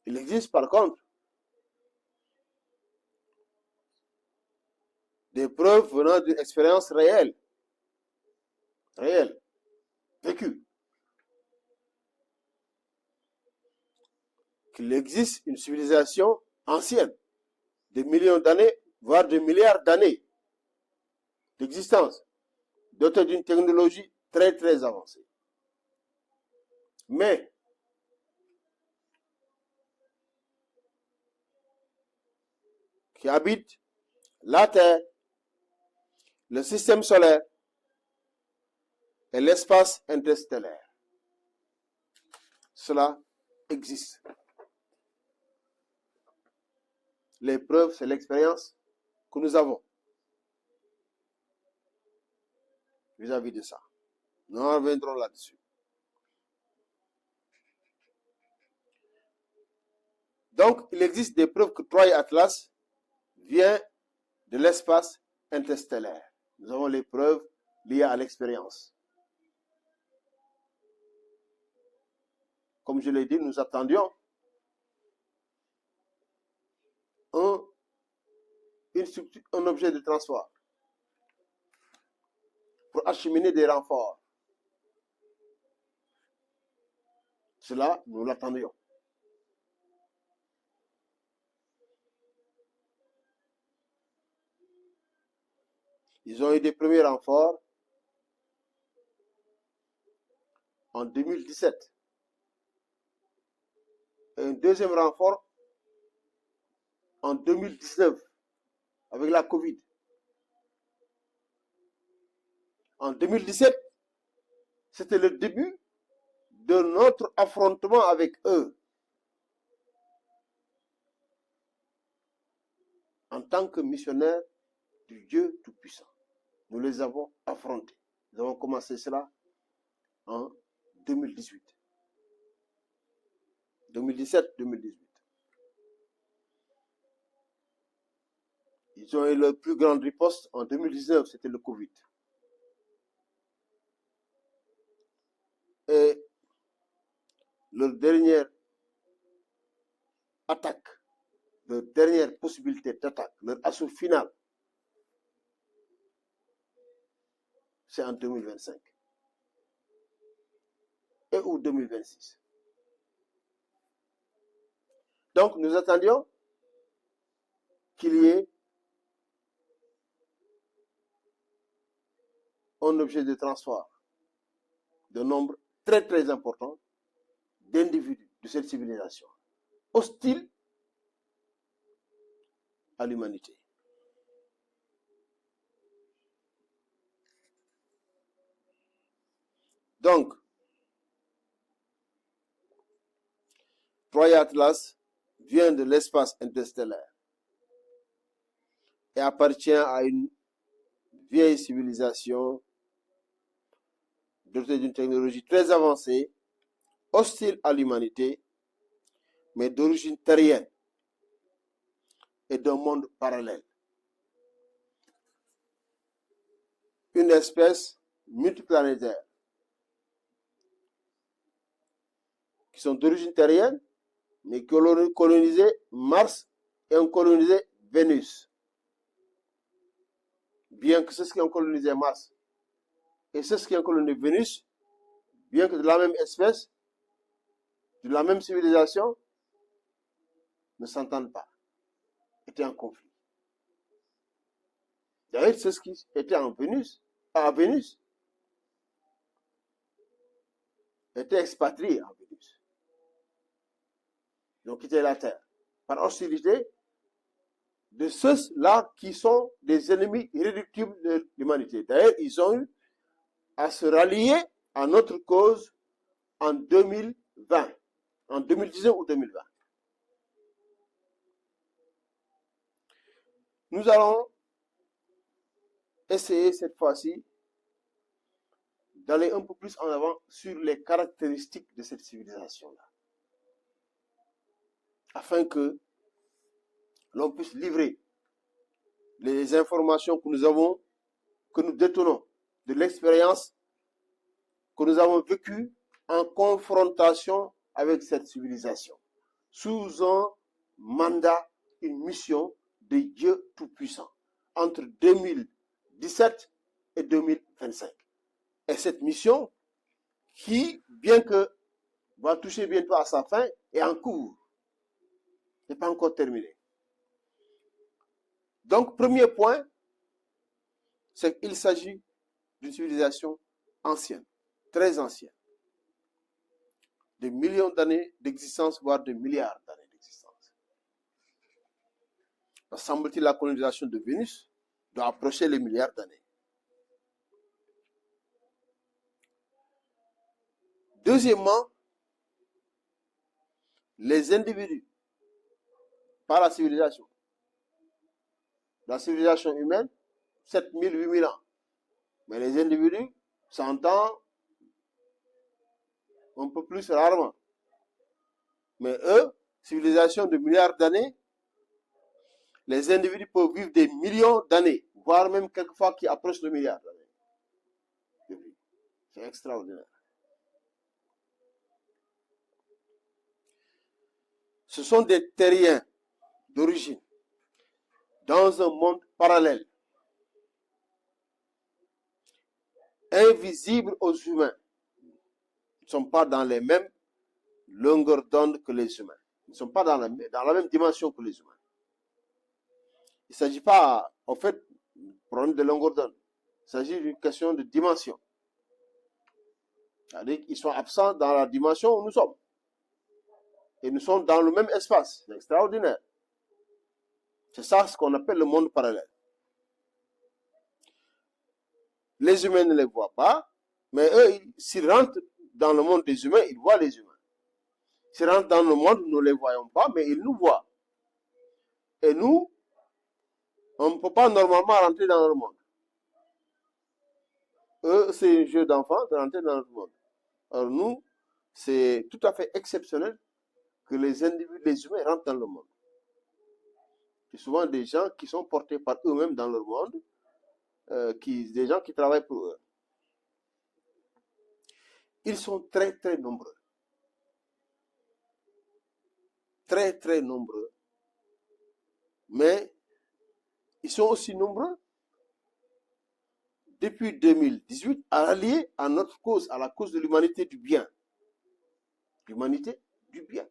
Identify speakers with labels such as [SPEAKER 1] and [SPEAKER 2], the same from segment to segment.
[SPEAKER 1] Il existe par contre des preuves venant d'une expérience réelle, vécue, qu'il existe une civilisation ancienne, de millions d'années, voire de milliards d'années d'existence, dotée d'une technologie très très avancée. Mais qui habite la Terre, le système solaire et l'espace interstellaire. Cela existe. Les preuves, c'est l'expérience que nous avons vis-à-vis de ça. Nous en reviendrons là-dessus. Donc, il existe des preuves que Troie et Atlas vient de l'espace interstellaire. Nous avons les preuves liées à l'expérience. Comme je l'ai dit, nous attendions un objet de transport pour acheminer des renforts. Cela, nous l'attendions. Ils ont eu des premiers renforts en 2017. Et un deuxième renfort en 2019 avec la Covid. En 2017, c'était le début de notre affrontement avec eux. En tant que missionnaires du Dieu Tout-Puissant, nous les avons affrontés. Nous avons commencé cela en 2018. 2017-2018. Ils ont eu le plus grand riposte en 2019, c'était le Covid. Et leur dernière attaque, leur dernière possibilité d'attaque, leur assaut final, c'est en 2025 et ou 2026. Donc, nous attendions qu'il y ait un objet de transport de nombre très très important d'individus de cette civilisation, hostile à l'humanité. Donc, Troie et Atlas vient de l'espace interstellaire et appartient à une vieille civilisation dotée d'une technologie très avancée, hostile à l'humanité, mais d'origine terrienne et d'un monde parallèle. Une espèce multiplanétaire qui sont d'origine terrienne, mais qui ont colonisé Mars et ont colonisé Vénus. Bien que ceux qui ont colonisé Mars et ceux qui ont colonisé Vénus, bien que de la même espèce, de la même civilisation, ne s'entendent pas, étaient en conflit. D'ailleurs, ceux qui étaient à Vénus, étaient expatriés en Vénus. Ils ont quitté la Terre par hostilité de ceux-là qui sont des ennemis irréductibles de l'humanité. D'ailleurs, ils ont eu à se rallier à notre cause en 2020, en 2019 ou 2020. Nous allons essayer cette fois-ci d'aller un peu plus en avant sur les caractéristiques de cette civilisation-là, afin que l'on puisse livrer les informations que nous avons, que nous détenons de l'expérience que nous avons vécue en confrontation avec cette civilisation. sous un mandat, une mission de Dieu Tout-Puissant entre 2017 et 2025. Et cette mission qui, bien que va toucher bientôt à sa fin, est en cours, n'est pas encore terminée. Donc, premier point, c'est qu'il s'agit d'une civilisation ancienne, très ancienne, de millions d'années d'existence, voire de milliards d'années d'existence. Semble-t-il, la colonisation de Vénus doit approcher les milliards d'années. Deuxièmement, les individus, par la civilisation humaine, 7000, 8000 ans. Mais les individus, 100 ans, un peu plus rarement. Mais eux, civilisation de milliards d'années, les individus peuvent vivre des millions d'années, voire même quelquefois qui approchent le milliard d'années. C'est extraordinaire. Ce sont des terriens d'origine dans un monde parallèle, invisibles aux humains. Ils ne sont pas dans les mêmes longueurs d'onde que les humains. Ils ne sont pas dans la même dimension que les humains. Il ne s'agit pas, en fait, de problème de longueur d'onde. Il s'agit d'une question de dimension. C'est-à-dire qu'ils sont absents dans la dimension où nous sommes. Et nous sommes dans le même espace. C'est extraordinaire. C'est ça ce qu'on appelle le monde parallèle. Les humains ne les voient pas, mais eux, s'ils rentrent dans le monde des humains, ils voient les humains. S'ils rentrent dans le monde, nous ne les voyons pas, mais ils nous voient. Et nous, on ne peut pas normalement rentrer dans leur monde. Eux, c'est un jeu d'enfant de rentrer dans notre monde. Alors nous, c'est tout à fait exceptionnel que les individus, les humains rentrent dans le monde. C'est souvent des gens qui sont portés par eux-mêmes dans leur monde, des gens qui travaillent pour eux. Ils sont très très nombreux. Très très nombreux. Mais ils sont aussi nombreux depuis 2018 à rallier à notre cause, à la cause de l'humanité du bien. L'humanité du bien.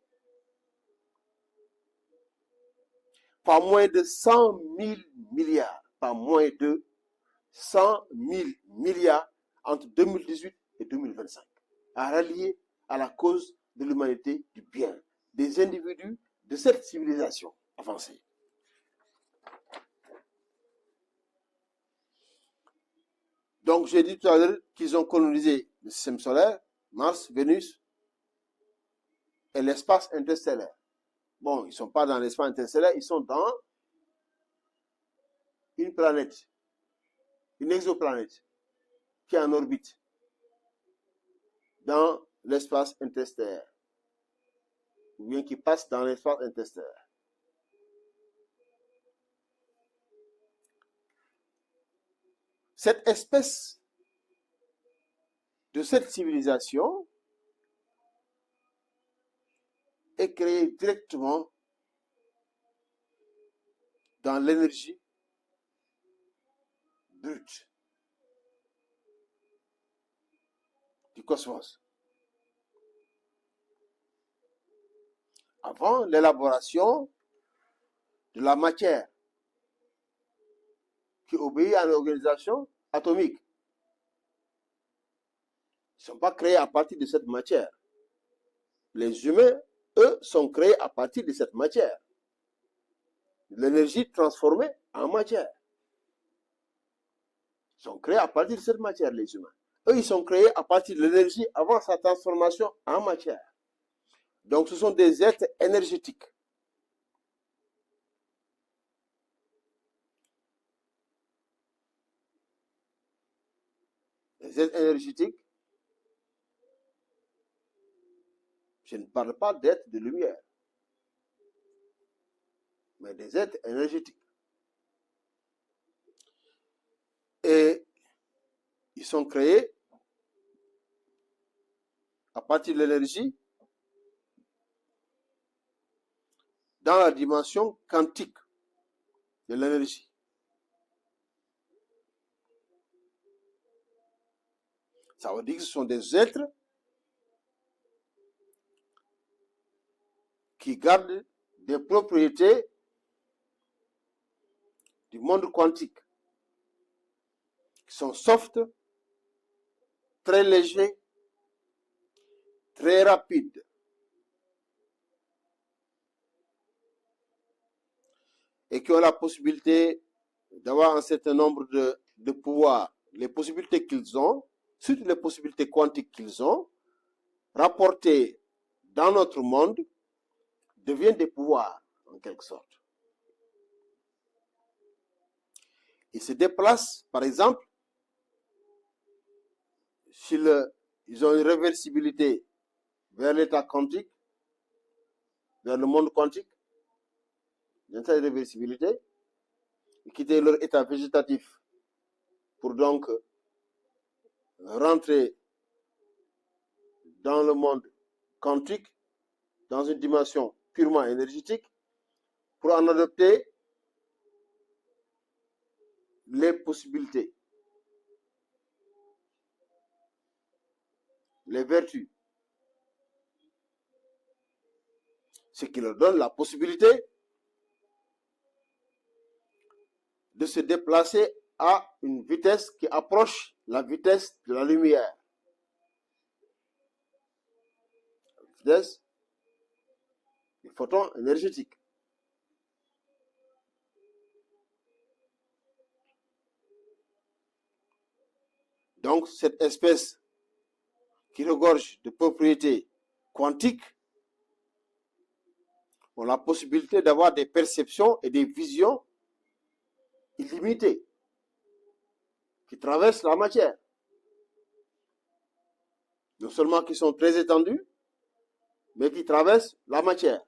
[SPEAKER 1] Pas moins de 100 000 milliards, pas moins de 100 000 milliards entre 2018 et 2025, à rallier à la cause de l'humanité du bien, des individus de cette civilisation avancée. Donc, j'ai dit tout à l'heure qu'ils ont colonisé le système solaire, Mars, Vénus et l'espace interstellaire. Bon, ils ne sont pas dans l'espace interstellaire, ils sont dans une planète, une exoplanète qui est en orbite dans l'espace interstellaire, ou bien qui passe dans l'espace interstellaire. Cette espèce de cette civilisation est créée directement dans l'énergie brute du cosmos. Avant l'élaboration de la matière qui obéit à l'organisation atomique. Ils ne sont pas créés à partir de cette matière. Les humains, eux, sont créés à partir de cette matière. L'énergie transformée en matière. Ils sont créés à partir de cette matière, les humains. Eux, ils sont créés à partir de l'énergie avant sa transformation en matière. Donc, ce sont des êtres énergétiques. Les êtres énergétiques, je ne parle pas d'êtres de lumière, mais des êtres énergétiques. Et ils sont créés à partir de l'énergie dans la dimension quantique de l'énergie. Ça veut dire que ce sont des êtres qui gardent des propriétés du monde quantique, qui sont soft, très légers, très rapides. Et qui ont la possibilité d'avoir un certain nombre de pouvoirs. Les possibilités qu'ils ont, surtout les possibilités quantiques qu'ils ont, rapportées dans notre monde, deviennent des pouvoirs, en quelque sorte. Ils se déplacent, par exemple, ils ont une réversibilité vers l'état quantique, vers le monde quantique, une certaine réversibilité, et quitter leur état végétatif pour donc rentrer dans le monde quantique, dans une dimension purement énergétique, pour en adopter les possibilités, les vertus, ce qui leur donne la possibilité de se déplacer à une vitesse qui approche la vitesse de la lumière. La vitesse du photon énergétique. Donc, cette espèce qui regorge de propriétés quantiques ont la possibilité d'avoir des perceptions et des visions illimitées qui traversent la matière. Non seulement qui sont très étendues, mais qui traversent la matière.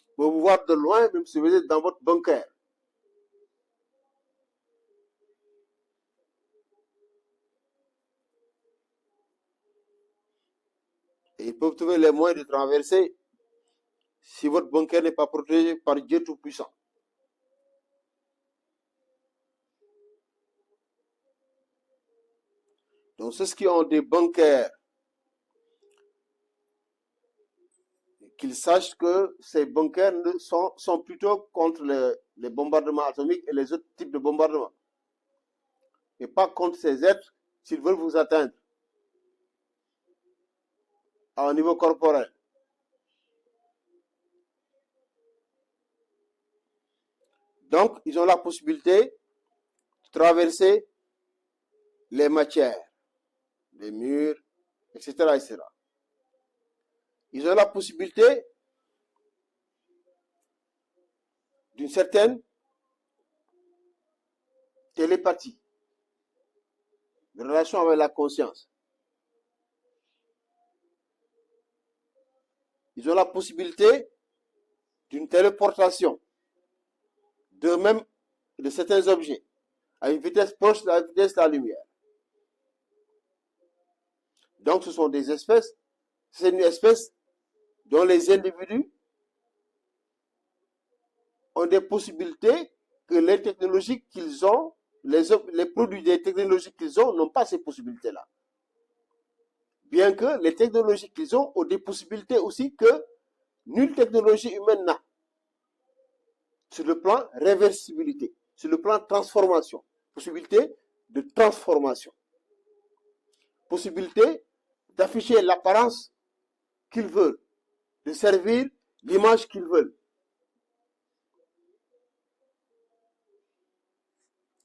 [SPEAKER 1] Vous pouvez vous voir de loin, même si vous êtes dans votre bunker. Et ils peuvent trouver les moyens de traverser si votre bunker n'est pas protégé par Dieu Tout-Puissant. Donc ceux qui ont des bunkers, qu'ils sachent que ces bunkers sont plutôt contre les bombardements atomiques et les autres types de bombardements. Et pas contre ces êtres s'ils veulent vous atteindre à un niveau corporel. Donc, ils ont la possibilité de traverser les matières, les murs, etc., etc. Ils ont la possibilité d'une certaine télépathie, de relation avec la conscience. Ils ont la possibilité d'une téléportation d'eux-mêmes de certains objets à une vitesse proche de la vitesse de la lumière. Donc ce sont des espèces, c'est une espèce dont les individus ont des possibilités que les technologies qu'ils ont, les produits des technologies qu'ils ont n'ont pas ces possibilités-là. Bien que les technologies qu'ils ont des possibilités aussi que nulle technologie humaine n'a. Sur le plan réversibilité, sur le plan transformation, possibilité de transformation, possibilité d'afficher l'apparence qu'ils veulent, de servir l'image qu'ils veulent.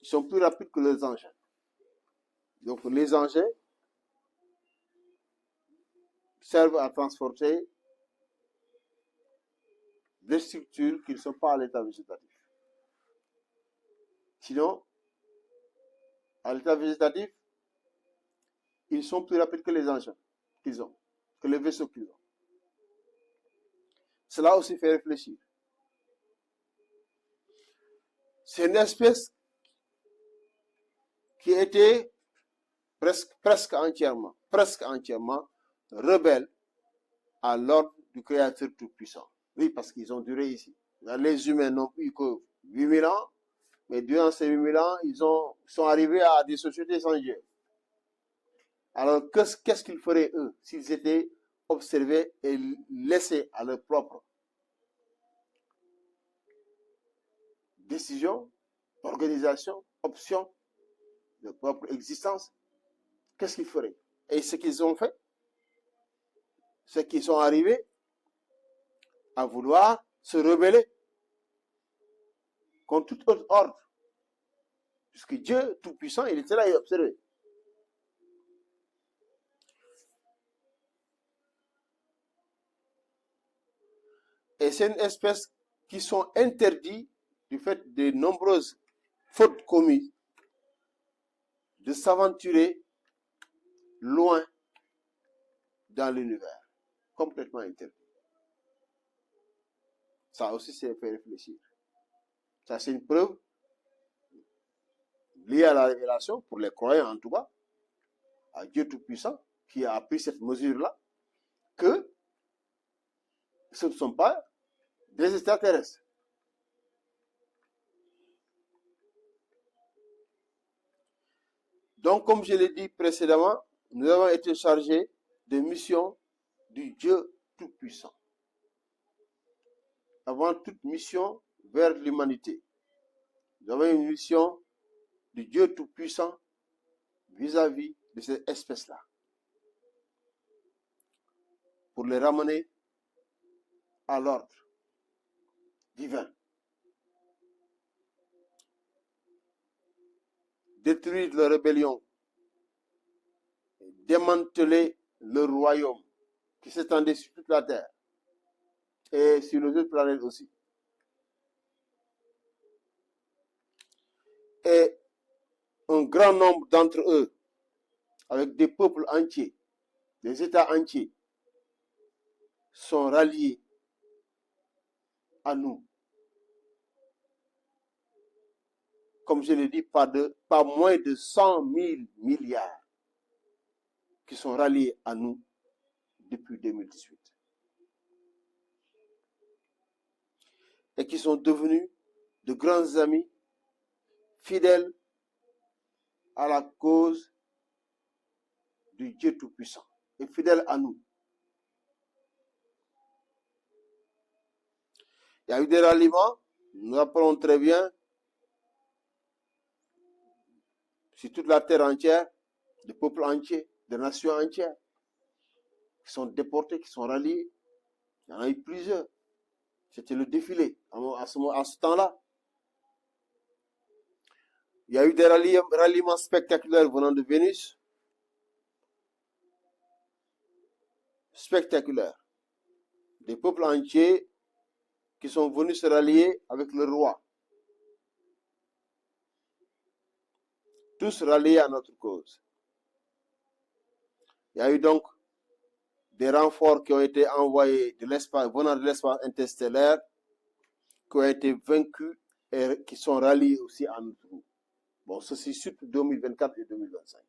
[SPEAKER 1] Ils sont plus rapides que les engins. Donc les engins servent à transporter des structures qui ne sont pas à l'état végétatif. Sinon, à l'état végétatif, ils sont plus rapides que les engins qu'ils ont, que les vaisseaux qu'ils ont. Cela aussi fait réfléchir. C'est une espèce qui était presque entièrement rebelle à l'ordre du Créateur Tout-Puissant. Oui, parce qu'ils ont duré ici. Les humains n'ont eu que 8000 ans, mais durant ces 8000 ans, ils sont arrivés à des sociétés sans Dieu. Alors, qu'est-ce qu'ils feraient, eux, s'ils étaient observés et laissés à leur propre décision, organisation, option, leur propre existence? Qu'est-ce qu'ils feraient? Et ce qu'ils ont fait, c'est qu'ils sont arrivés à vouloir se rebeller contre tout autre ordre. Puisque Dieu Tout-Puissant, il était là et observé. Et c'est une espèce qui sont interdits du fait de nombreuses fautes commises de s'aventurer loin dans l'univers. Complètement interdit. Ça aussi, c'est fait réfléchir. Ça, c'est une preuve liée à la révélation, pour les croyants en tout cas, à Dieu Tout-Puissant, qui a pris cette mesure-là, que ce ne sont pas des extraterrestres. Donc, comme je l'ai dit précédemment, nous avons été chargés de missions du Dieu Tout-Puissant. Avant toute mission vers l'humanité, nous avons une mission du Dieu Tout-Puissant vis-à-vis de cette espèce-là, pour les ramener à l'ordre divin. Détruire leur rébellion, démanteler le royaume qui s'étendait sur toute la terre et sur les autres planètes aussi. Et un grand nombre d'entre eux, avec des peuples entiers, des États entiers, sont ralliés à nous. Comme je l'ai dit, pas moins de 100 000 milliards qui sont ralliés à nous depuis 2018. Et qui sont devenus de grands amis, fidèles à la cause du Dieu Tout-Puissant et fidèles à nous. Il y a eu des ralliements, nous rappelons très bien, sur toute la terre entière, des peuples entiers, des nations entières, qui sont déportés, qui sont ralliés. Il y en a eu plusieurs. C'était le défilé à ce temps-là. Il y a eu des ralliements spectaculaires venant de Vénus. Spectaculaires. Des peuples entiers qui sont venus se rallier avec le roi. Tous ralliés à notre cause. Il y a eu donc des renforts qui ont été envoyés de l'espace, venant de l'espace interstellaire, qui ont été vaincus et qui sont ralliés aussi à notre groupe. Bon, ceci surtout 2024 et 2025.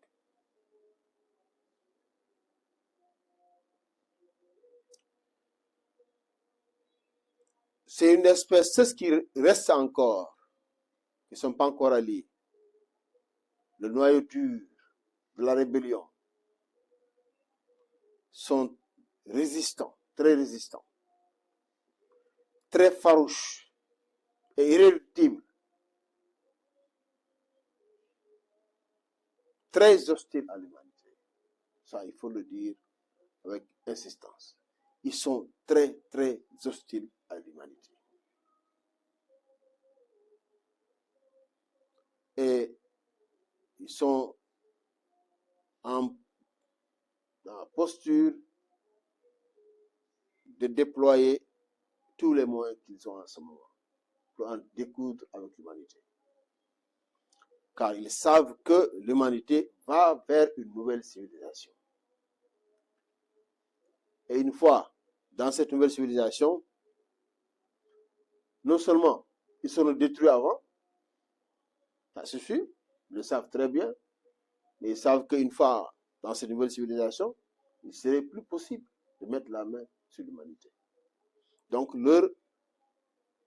[SPEAKER 1] C'est une espèce, c'est ce qui reste encore, qui ne sont pas encore alliés. Le noyau dur de la rébellion sont résistants, très farouches et irréductibles, très hostiles à l'humanité. Ça, il faut le dire avec insistance. Ils sont très hostiles à l'humanité. Et ils sont en posture de déployer tous les moyens qu'ils ont en ce moment pour en découdre avec l'humanité. Car ils savent que l'humanité va vers une nouvelle civilisation. Et une fois dans cette nouvelle civilisation, non seulement ils seront détruits avant, ça suffit, ils le savent très bien, mais ils savent qu'une fois dans cette nouvelle civilisation, il ne serait plus possible de mettre la main sur l'humanité. Donc leur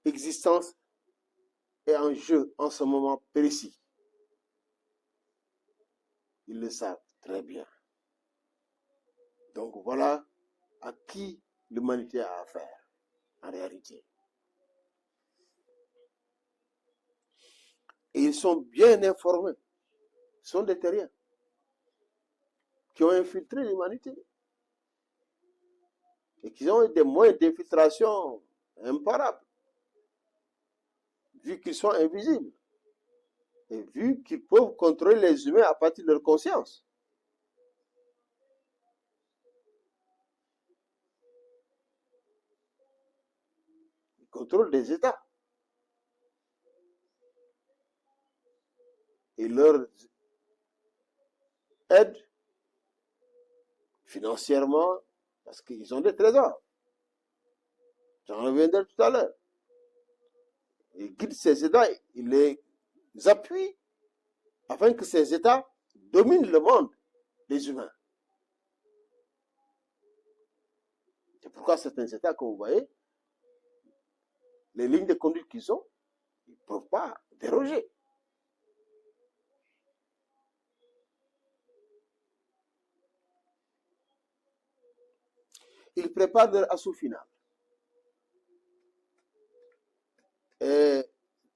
[SPEAKER 1] existence est en jeu en ce moment précis. Ils le savent très bien. Donc voilà à qui l'humanité a affaire, en réalité. Et ils sont bien informés. Ce sont des terriens qui ont infiltré l'humanité et qui ont des moyens d'infiltration imparables, vu qu'ils sont invisibles et vu qu'ils peuvent contrôler les humains à partir de leur conscience. Ils contrôlent des États. Et leur aide financièrement parce qu'ils ont des trésors. J'en reviendrai tout à l'heure. Ils guident ces États, ils les appuient afin que ces États dominent le monde des humains. C'est pourquoi certains États, comme vous voyez, les lignes de conduite qu'ils ont, ils ne peuvent pas déroger. Ils préparent leur assaut final. Et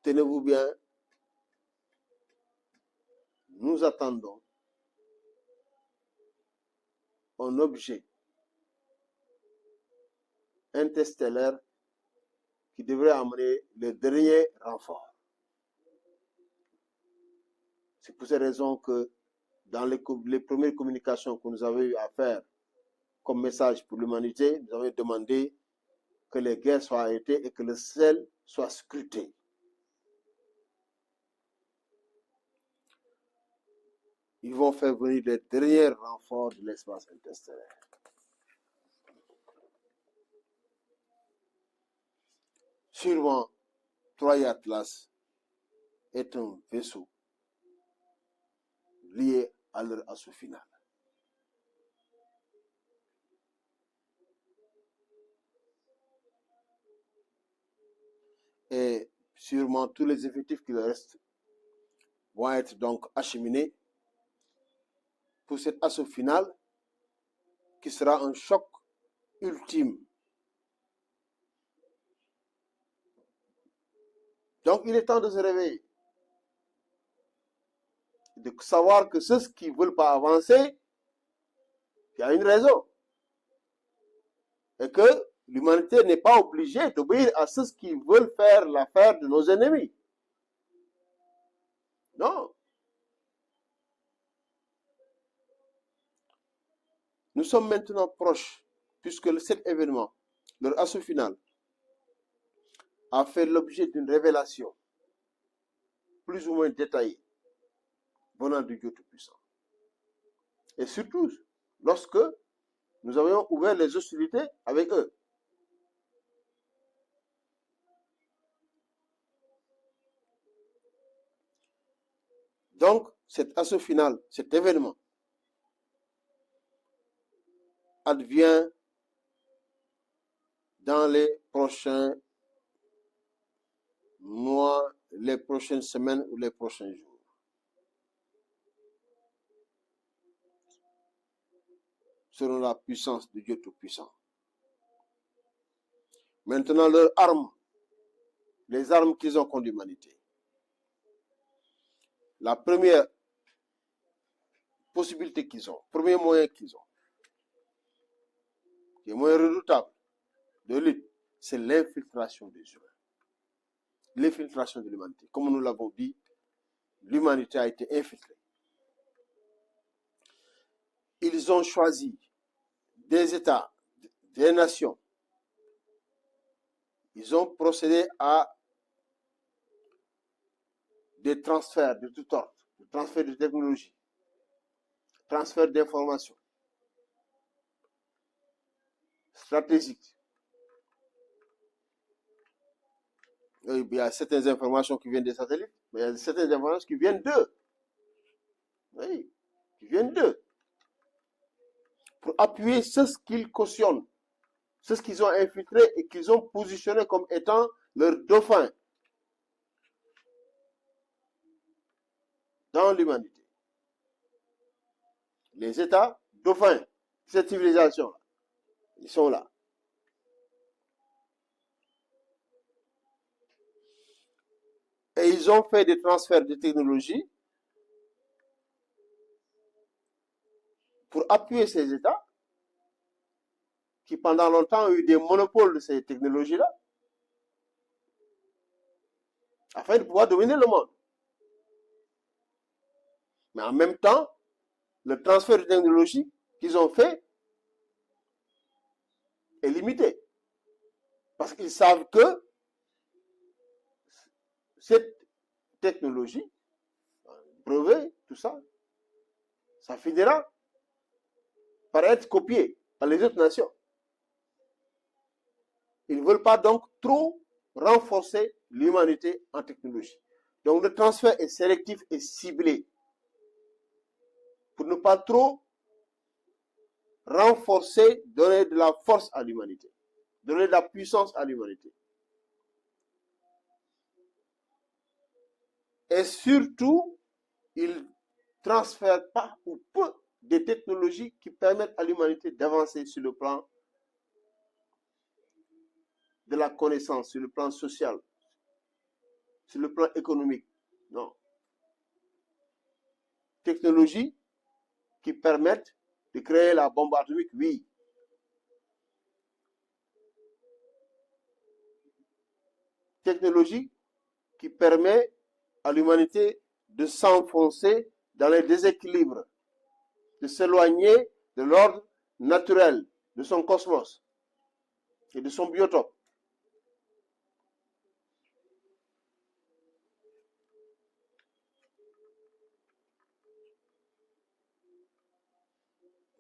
[SPEAKER 1] tenez-vous bien, nous attendons un objet interstellaire qui devrait amener le dernier renfort. C'est pour cette raison que dans les premières communications que nous avons eu à faire comme message pour l'humanité, nous avons demandé que les guerres soient arrêtées et que le ciel soit scruté. Ils vont faire venir les derniers renforts de l'espace interstellaire. Sûrement, Troy Atlas est un vaisseau lié à leur assaut final. Et sûrement tous les effectifs qui restent vont être donc acheminés pour cet assaut final qui sera un choc ultime. Donc il est temps de se réveiller, de savoir que ceux qui ne veulent pas avancer, il y a une raison. Et que l'humanité n'est pas obligée d'obéir à ceux qui veulent faire l'affaire de nos ennemis. Non. Nous sommes maintenant proches, puisque cet événement, leur assaut final, a fait l'objet d'une révélation plus ou moins détaillée venant du Dieu Tout-Puissant. Et surtout, lorsque nous avions ouvert les hostilités avec eux. Donc, cet assaut final, cet événement, advient dans les prochains mois, les prochaines semaines ou les prochains jours. Selon la puissance de Dieu Tout-Puissant. Maintenant, leurs armes, les armes qu'ils ont contre l'humanité. La première possibilité qu'ils ont, premier moyen qu'ils ont, qui est moins redoutable de lutte, c'est l'infiltration des humains. L'infiltration de l'humanité. Comme nous l'avons dit, l'humanité a été infiltrée. Ils ont choisi des États, des nations. Ils ont procédé à des transferts de tout ordre, des transferts de technologie, transferts d'informations stratégiques. Il y a certaines informations qui viennent des satellites, mais il y a certaines informations qui viennent d'eux. Oui, qui viennent d'eux. Pour appuyer ce qu'ils cautionnent, C'est ce qu'ils ont infiltré et qu'ils ont positionné comme étant leur dauphin dans l'humanité. Les États dauphins, cette civilisation, ils sont là. Et ils ont fait des transferts de technologie pour appuyer ces États qui pendant longtemps ont eu des monopoles de ces technologies-là, afin de pouvoir dominer le monde. Mais en même temps, le transfert de technologie qu'ils ont fait est limité. Parce qu'ils savent que cette technologie, brevet, tout ça, ça finira par être copié par les autres nations. Ils ne veulent pas donc trop renforcer l'humanité en technologie. Donc le transfert est sélectif et ciblé pour ne pas trop renforcer, donner de la force à l'humanité, donner de la puissance à l'humanité. Et surtout, ils ne transfèrent pas ou peu des technologies qui permettent à l'humanité d'avancer sur le plan de la connaissance, sur le plan social, sur le plan économique. Non. Technologies qui permettent de créer la bombe atomique, oui. Technologie qui permet à l'humanité de s'enfoncer dans les déséquilibres, de s'éloigner de l'ordre naturel, de son cosmos et de son biotope.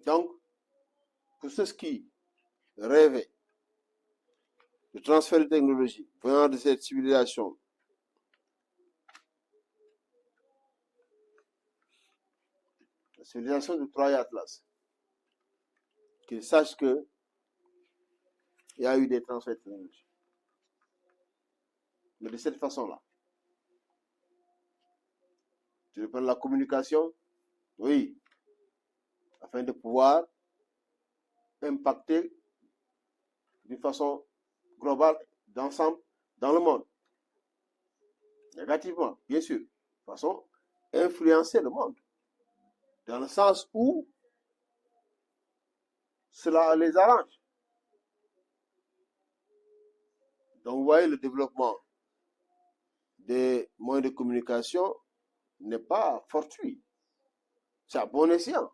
[SPEAKER 1] Donc, pour ceux qui rêvaient de transfert de technologie venant de cette civilisation, la civilisation de Troie Atlas, qu'ils sachent qu'il y a eu des transferts de technologie. Mais de cette façon-là. Tu veux prendre la communication? Oui. Afin de pouvoir impacter d'une façon globale, d'ensemble, dans le monde. Négativement, bien sûr. De façon, influencer le monde. Dans le sens où cela les arrange. Donc, vous voyez, le développement des moyens de communication n'est pas fortuit. C'est à bon escient.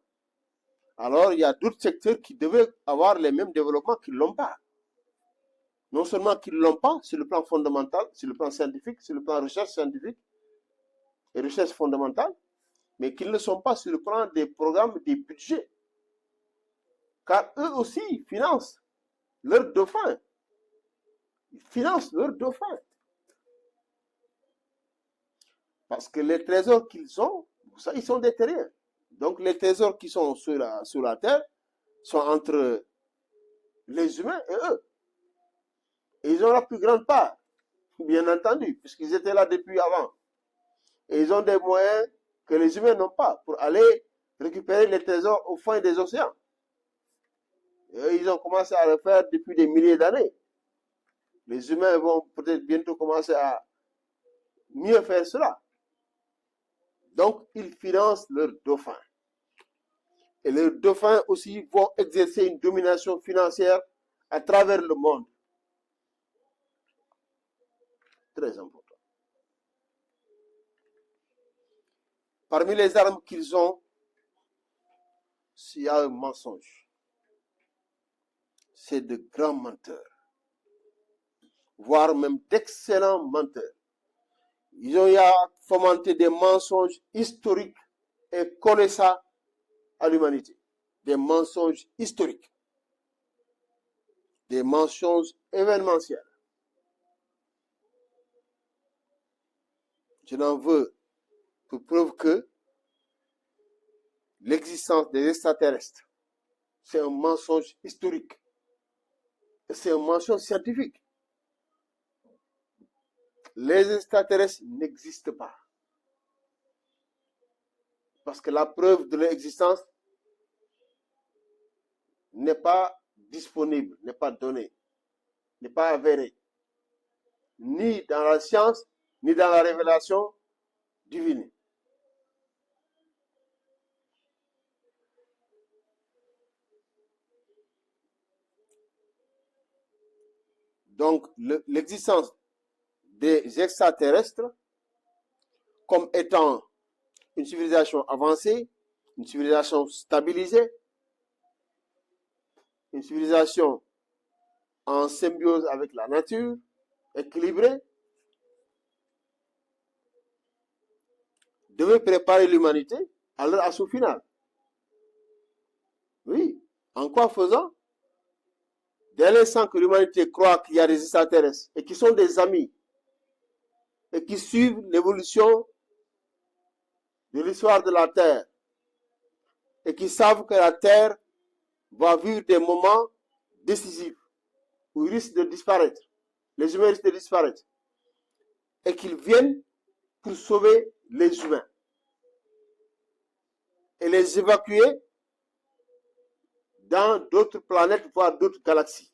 [SPEAKER 1] Alors, il y a d'autres secteurs qui devaient avoir les mêmes développements qu'ils ne l'ont pas. Non seulement qu'ils ne l'ont pas sur le plan fondamental, sur le plan scientifique, sur le plan recherche scientifique et recherche fondamentale, mais qu'ils ne sont pas sur le plan des programmes, des budgets. Car eux aussi financent leurs dauphins. Ils financent leurs dauphins. Parce que les trésors qu'ils ont, ça, ils sont des terriens. Donc les trésors qui sont sur la terre sont entre les humains et eux. Et ils ont la plus grande part, bien entendu, puisqu'ils étaient là depuis avant. Et ils ont des moyens que les humains n'ont pas pour aller récupérer les trésors au fond des océans. Et ils ont commencé à le faire depuis des milliers d'années. Les humains vont peut-être bientôt commencer à mieux faire cela. Donc, ils financent leurs dauphins. Et leurs dauphins aussi vont exercer une domination financière à travers le monde. Très important. Parmi les armes qu'ils ont, s'il y a un mensonge, c'est de grands menteurs, voire même d'excellents menteurs. Ils ont fomenté des mensonges historiques et connaissants à l'humanité. Des mensonges historiques. Des mensonges événementiels. Je n'en veux pour preuve que l'existence des extraterrestres, c'est un mensonge historique. C'est une mention scientifique. Les extraterrestres n'existent pas. Parce que la preuve de leur existence n'est pas disponible, n'est pas donnée, n'est pas avérée, ni dans la science, ni dans la révélation divine. Donc, l'existence des extraterrestres comme étant une civilisation avancée, une civilisation stabilisée, une civilisation en symbiose avec la nature, équilibrée, devait préparer l'humanité à leur assaut final. Oui, en quoi faisant? Dès l'instant que l'humanité croit qu'il y a des extraterrestres et qui sont des amis et qui suivent l'évolution de l'histoire de la Terre et qui savent que la Terre va vivre des moments décisifs où il risque de disparaître, les humains risquent de disparaître, et qu'ils viennent pour sauver les humains et les évacuer dans d'autres planètes, voire d'autres galaxies,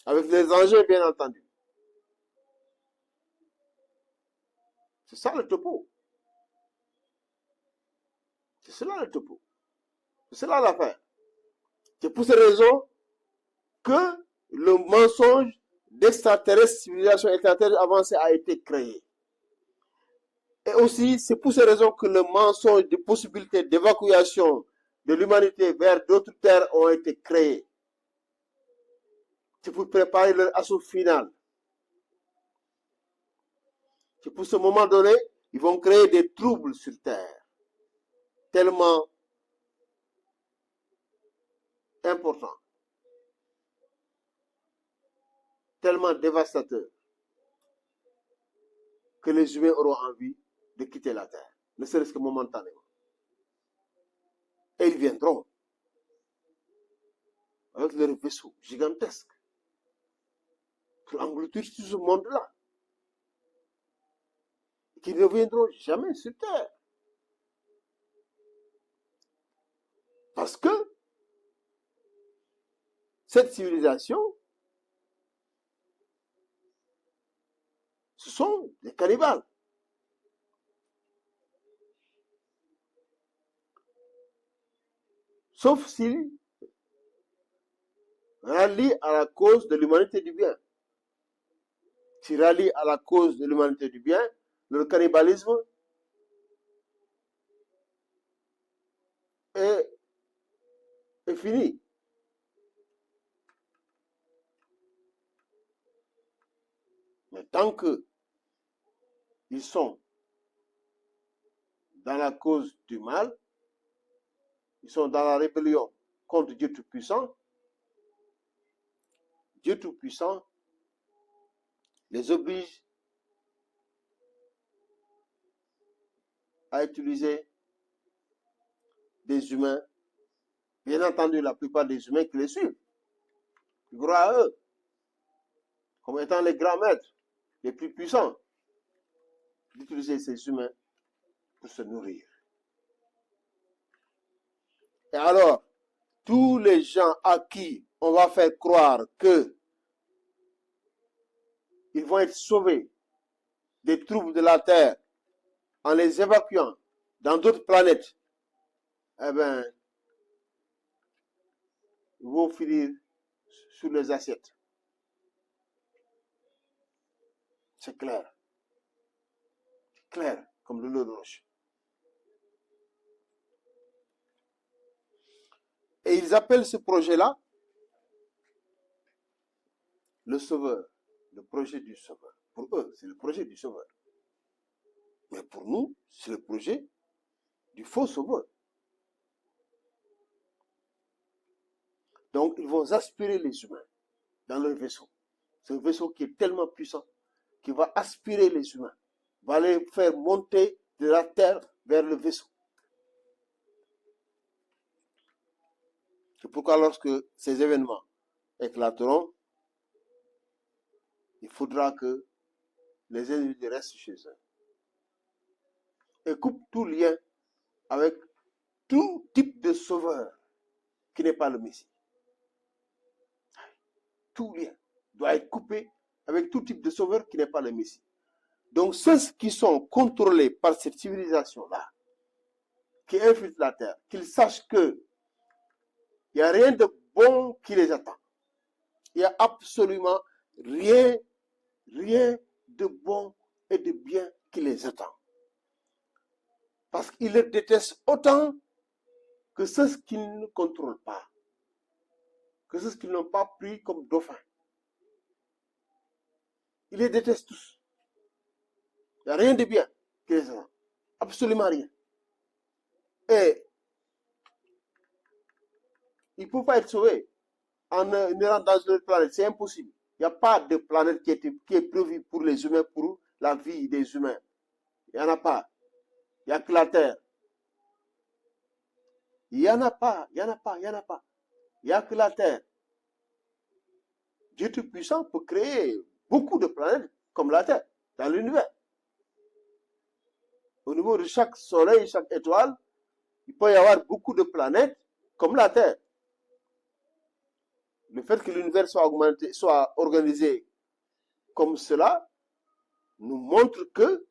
[SPEAKER 1] avec les enjeux bien entendu. C'est ça le topo. C'est cela le topo. C'est cela l'affaire. C'est pour ces raisons que le mensonge d'extraterrestres, civilisation extraterrestre avancée a été créé. Et aussi, c'est pour ces raisons que le mensonge de possibilités d'évacuation de l'humanité vers d'autres terres ont été créés. C'est pour préparer leur assaut final. C'est pour ce moment donné, ils vont créer des troubles sur Terre, tellement importants, tellement dévastateurs, que les humains auront envie de quitter la Terre, ne serait-ce que momentanément. Et ils viendront avec leurs vaisseaux gigantesques pour engloutir tout ce monde-là, qui ne reviendront jamais sur Terre. Parce que cette civilisation, ce sont des cannibales. Sauf s'ils rallient à la cause de l'humanité du bien. S'ils rallient à la cause de l'humanité du bien, le cannibalisme est fini. Mais tant qu'ils sont dans la cause du mal, ils sont dans la rébellion contre Dieu Tout-Puissant, Dieu Tout-Puissant les oblige à utiliser des humains, bien entendu la plupart des humains qui les suivent, qui croient à eux, comme étant les grands maîtres, les plus puissants, d'utiliser ces humains pour se nourrir. Et alors, tous les gens à qui on va faire croire que ils vont être sauvés des troubles de la Terre en les évacuant dans d'autres planètes, eh bien, ils vont finir sur les assiettes. C'est clair. C'est clair, comme de l'eau de roche. Et ils appellent ce projet-là le Sauveur, le projet du Sauveur. Pour eux, c'est le projet du Sauveur. Mais pour nous, c'est le projet du faux Sauveur. Donc, ils vont aspirer les humains dans leur vaisseau. C'est un vaisseau qui est tellement puissant qui va aspirer les humains, va les faire monter de la terre vers le vaisseau. C'est pourquoi lorsque ces événements éclateront, il faudra que les individus restent chez eux et coupent tout lien avec tout type de sauveur qui n'est pas le Messie. Tout lien doit être coupé avec tout type de sauveur qui n'est pas le Messie. Donc ceux qui sont contrôlés par cette civilisation-là, qui infiltre la terre, qu'ils sachent que il n'y a rien de bon qui les attend. Il n'y a absolument rien de bon et de bien qui les attend. Parce qu'ils les détestent autant que ceux qui ne contrôlent pas, que ceux qui n'ont pas pris comme dauphins. Ils les détestent tous. Il n'y a rien de bien qui les attend. Absolument rien. Et ils ne peuvent pas être sauvés en errant dans une autre planète. C'est impossible. Il n'y a pas de planète qui est prévue pour les humains, pour la vie des humains. Il n'y en a pas. Il n'y a que la Terre. Il n'y en a pas. Il n'y a que la Terre. Dieu Tout-Puissant peut créer beaucoup de planètes comme la Terre dans l'univers. Au niveau de chaque soleil, chaque étoile, il peut y avoir beaucoup de planètes comme la Terre. Le fait que l'univers soit organisé comme cela nous montre que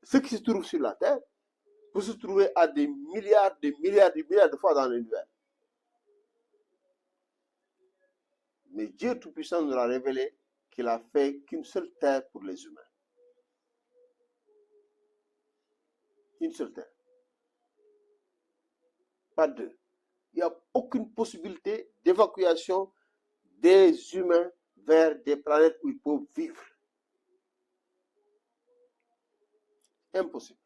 [SPEAKER 1] ce qui se trouve sur la Terre peut se trouver à des milliards de fois dans l'univers. Mais Dieu Tout-Puissant nous a révélé qu'il a fait qu'une seule terre pour les humains. Une seule terre. Pas deux. Il n'y a aucune possibilité d'évacuation des humains vers des planètes où ils peuvent vivre. Impossible.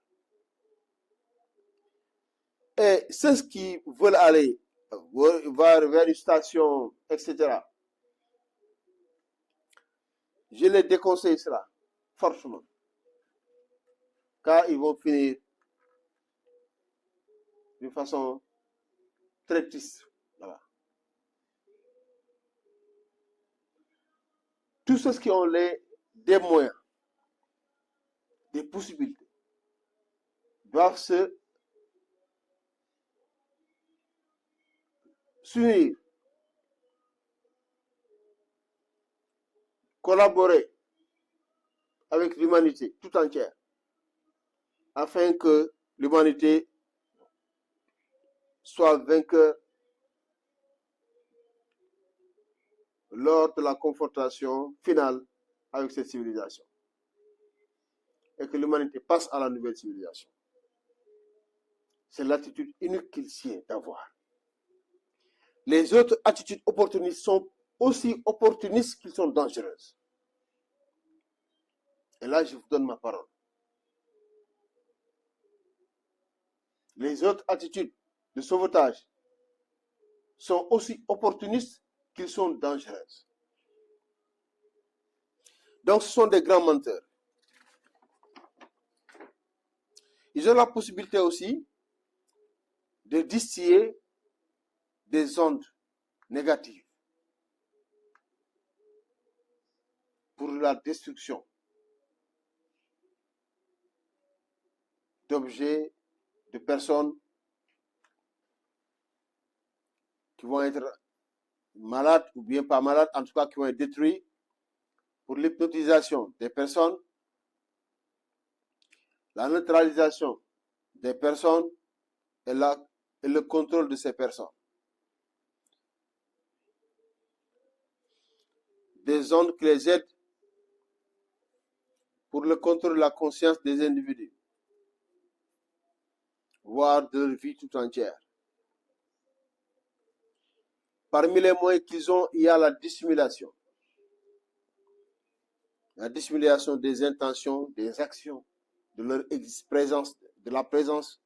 [SPEAKER 1] Et ceux qui veulent aller vers une station, etc., je les déconseille cela, forcément. Car ils vont finir d'une façon très triste là-bas. Tous ceux qui ont des moyens, des possibilités, doivent s'unir, collaborer avec l'humanité tout entière, afin que l'humanité soit vainqueur lors de la confrontation finale avec cette civilisation. Et que l'humanité passe à la nouvelle civilisation. C'est l'attitude unique qu'il sied d'avoir. Les autres attitudes opportunistes sont aussi opportunistes qu'ils sont dangereuses. Et là, je vous donne ma parole. Les autres attitudes de sauvetage sont aussi opportunistes qu'ils sont dangereuses. Donc, ce sont des grands menteurs. Ils ont la possibilité aussi de distiller des ondes négatives pour la destruction d'objets, de personnes qui vont être malades ou bien pas malades, en tout cas qui vont être détruits, pour l'hypnotisation des personnes, la neutralisation des personnes et le contrôle de ces personnes. Des ondes qui les aident pour le contrôle de la conscience des individus, voire de leur vie tout entière. Parmi les moyens qu'ils ont, il y a la dissimulation. La dissimulation des intentions, des actions, de leur présence, de la présence.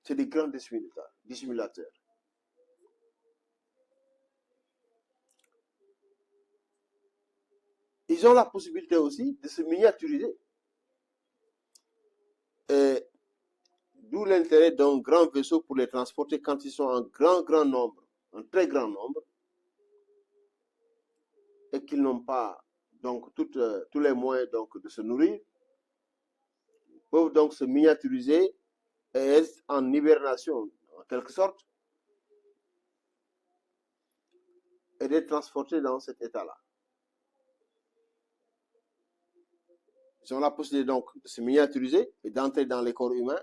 [SPEAKER 1] C'est des grands dissimulateurs. Ils ont la possibilité aussi de se miniaturiser. D'où D'où l'intérêt d'un grand vaisseau pour les transporter quand ils sont en grand nombre, en très grand nombre, et qu'ils n'ont pas donc tous les moyens donc de se nourrir, peuvent donc se miniaturiser et être en hibernation en quelque sorte et d'être transportés dans cet état-là. Ils ont la possibilité donc de se miniaturiser et d'entrer dans les corps humains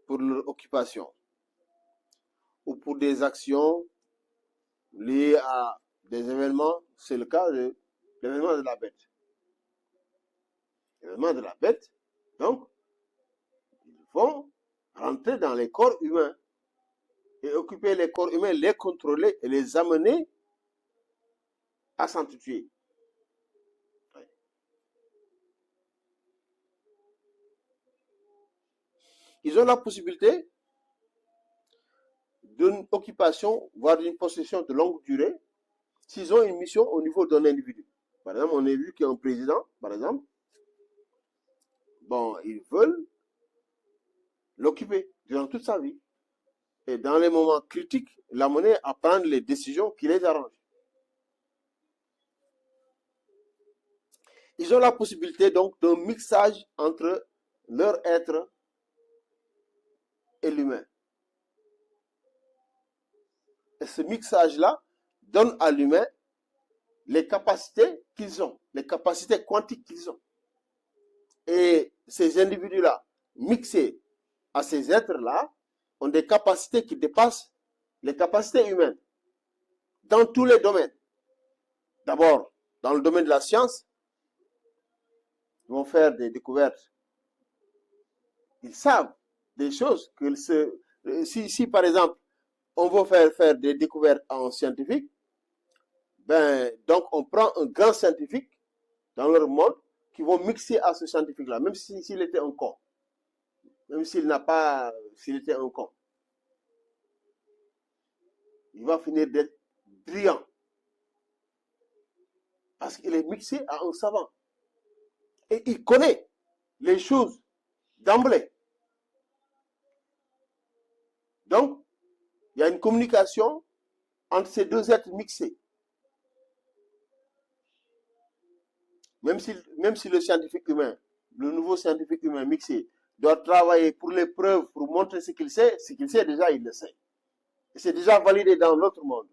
[SPEAKER 1] pour leur occupation ou pour des actions liées à des événements. C'est le cas de l'événement de la bête. L'événement de la bête, donc, ils vont rentrer dans les corps humains et occuper les corps humains, les contrôler et les amener à s'entretuer. Ils ont la possibilité d'une occupation, voire d'une possession de longue durée, s'ils ont une mission au niveau d'un individu. Par exemple, on a vu qu'un président, par exemple, bon, ils veulent l'occuper durant toute sa vie. Et dans les moments critiques, l'amener à prendre les décisions qui les arrangent. Ils ont la possibilité donc d'un mixage entre leur être et l'humain. Et ce mixage-là donne à l'humain les capacités qu'ils ont, les capacités quantiques qu'ils ont. Et ces individus-là, mixés à ces êtres-là, ont des capacités qui dépassent les capacités humaines dans tous les domaines. D'abord, dans le domaine de la science, ils vont faire des découvertes. Ils savent des choses que si par exemple, on veut faire des découvertes en scientifique, ben, donc on prend un grand scientifique dans leur monde qui vont mixer à ce scientifique-là, même s'il était un con. Même s'il était un con. Il va finir d'être brillant. Parce qu'il est mixé à un savant. Et il connaît les choses d'emblée. Donc, il y a une communication entre ces deux êtres mixés. Même si le scientifique humain, le nouveau scientifique humain mixé, doit travailler pour les preuves, pour montrer ce qu'il sait déjà, il le sait. Et c'est déjà validé dans l'autre monde.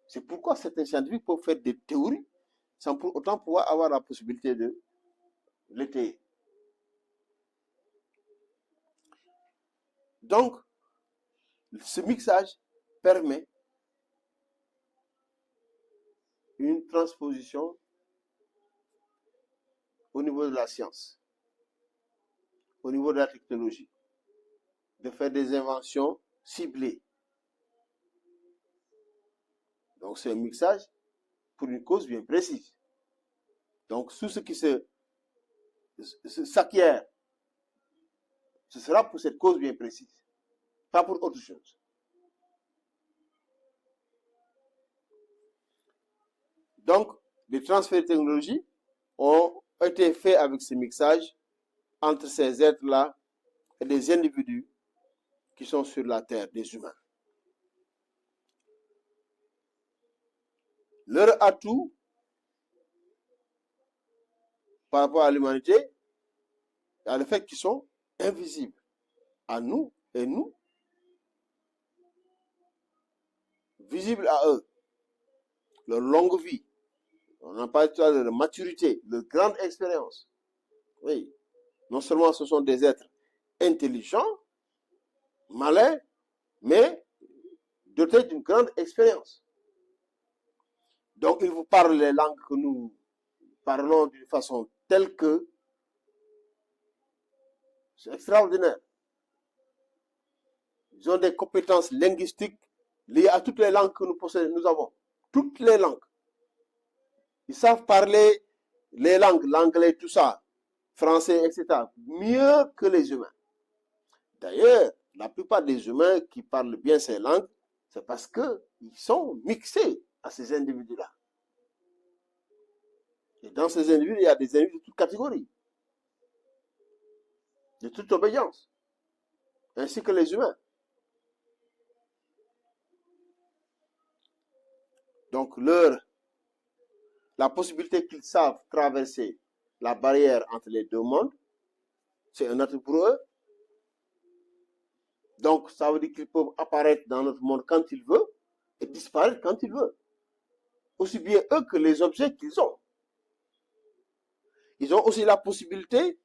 [SPEAKER 1] C'est pourquoi certains scientifiques peuvent faire des théories sans pour autant pouvoir avoir la possibilité de l'étayer. Donc, ce mixage permet une transposition au niveau de la science, au niveau de la technologie, de faire des inventions ciblées. Donc, c'est un mixage pour une cause bien précise. Donc, tout ce qui s'acquiert, ce sera pour cette cause bien précise, pas pour autre chose. Donc, les transferts de technologie ont été faits avec ce mixage entre ces êtres-là et des individus qui sont sur la Terre, des humains. Leur atout par rapport à l'humanité, il y a le fait qu'ils sont invisibles à nous et nous visibles à eux. Leur longue vie, on n'a pas de leur maturité, leur grande expérience. Oui, non seulement ce sont des êtres intelligents, malins, mais dotés d'une grande expérience. Donc, ils vous parlent les langues que nous parlons d'une façon telle que c'est extraordinaire. Ils ont des compétences linguistiques liées à toutes les langues que nous avons. Toutes les langues. Ils savent parler les langues, l'anglais, tout ça, français, etc. mieux que les humains. D'ailleurs, la plupart des humains qui parlent bien ces langues, c'est parce qu'ils sont mixés à ces individus-là. Et dans ces individus, il y a des individus de toute catégorie, de toute obédience, ainsi que les humains. Donc, la possibilité qu'ils savent traverser la barrière entre les deux mondes, c'est un atout pour eux. Donc, ça veut dire qu'ils peuvent apparaître dans notre monde quand ils veulent et disparaître quand ils veulent. Aussi bien eux que les objets qu'ils ont. Ils ont aussi la possibilité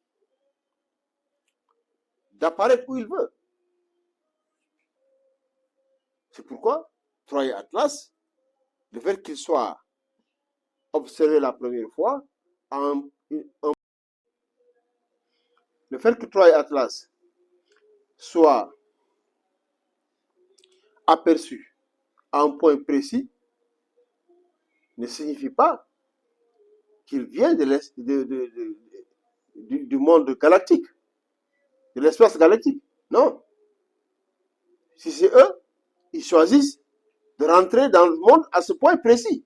[SPEAKER 1] d'apparaître où ils veulent. C'est pourquoi Troy et Atlas, le fait qu'ils soient observés la première fois, le fait que Troy et Atlas soient aperçus à un point précis ne signifie pas qu'il vient du monde galactique, de l'espace galactique. Non. Si c'est eux, ils choisissent de rentrer dans le monde à ce point précis.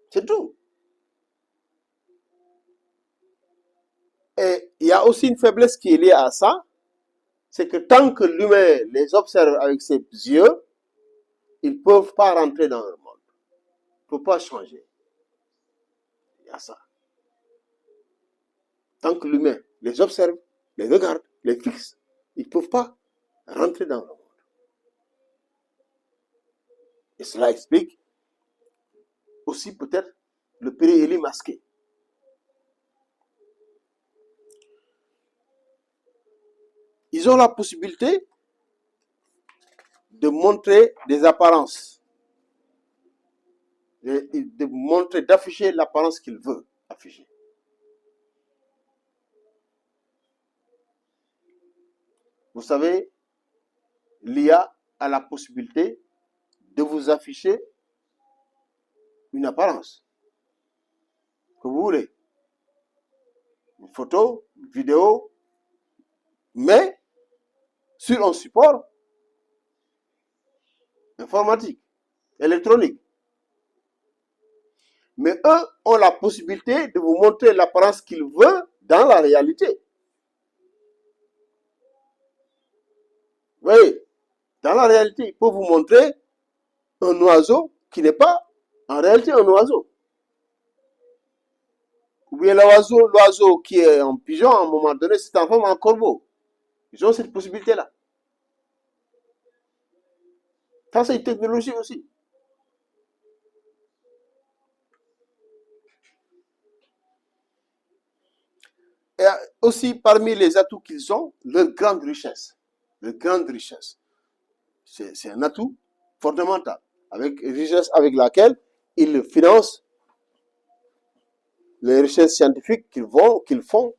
[SPEAKER 1] C'est tout. Et il y a aussi une faiblesse qui est liée à ça, c'est que tant que l'humain les observe avec ses yeux, ils ne peuvent pas rentrer dans le monde. Ils ne peuvent pas changer. Il y a ça. Tant que l'humain les observe, les regarde, les fixe, ils ne peuvent pas rentrer dans le monde. Et cela explique aussi peut-être le périhélie masqué. Ils ont la possibilité de montrer des apparences, de montrer, d'afficher l'apparence qu'ils veulent afficher. Vous savez, l'IA a la possibilité de vous afficher une apparence que vous voulez. Une photo, une vidéo, mais sur un support informatique, électronique. Mais eux ont la possibilité de vous montrer l'apparence qu'ils veulent dans la réalité. Oui, dans la réalité, ils peuvent vous montrer un oiseau qui n'est pas en réalité un oiseau. Ou bien l'oiseau qui est en pigeon, à un moment donné, c'est en forme en corbeau. Ils ont cette possibilité-là. Ça, c'est une technologie aussi. Et aussi, parmi les atouts qu'ils ont, leur grande richesse. Leur grande richesse. C'est un atout fondamental. Avec richesse avec laquelle ils financent les recherches scientifiques qu'ils font.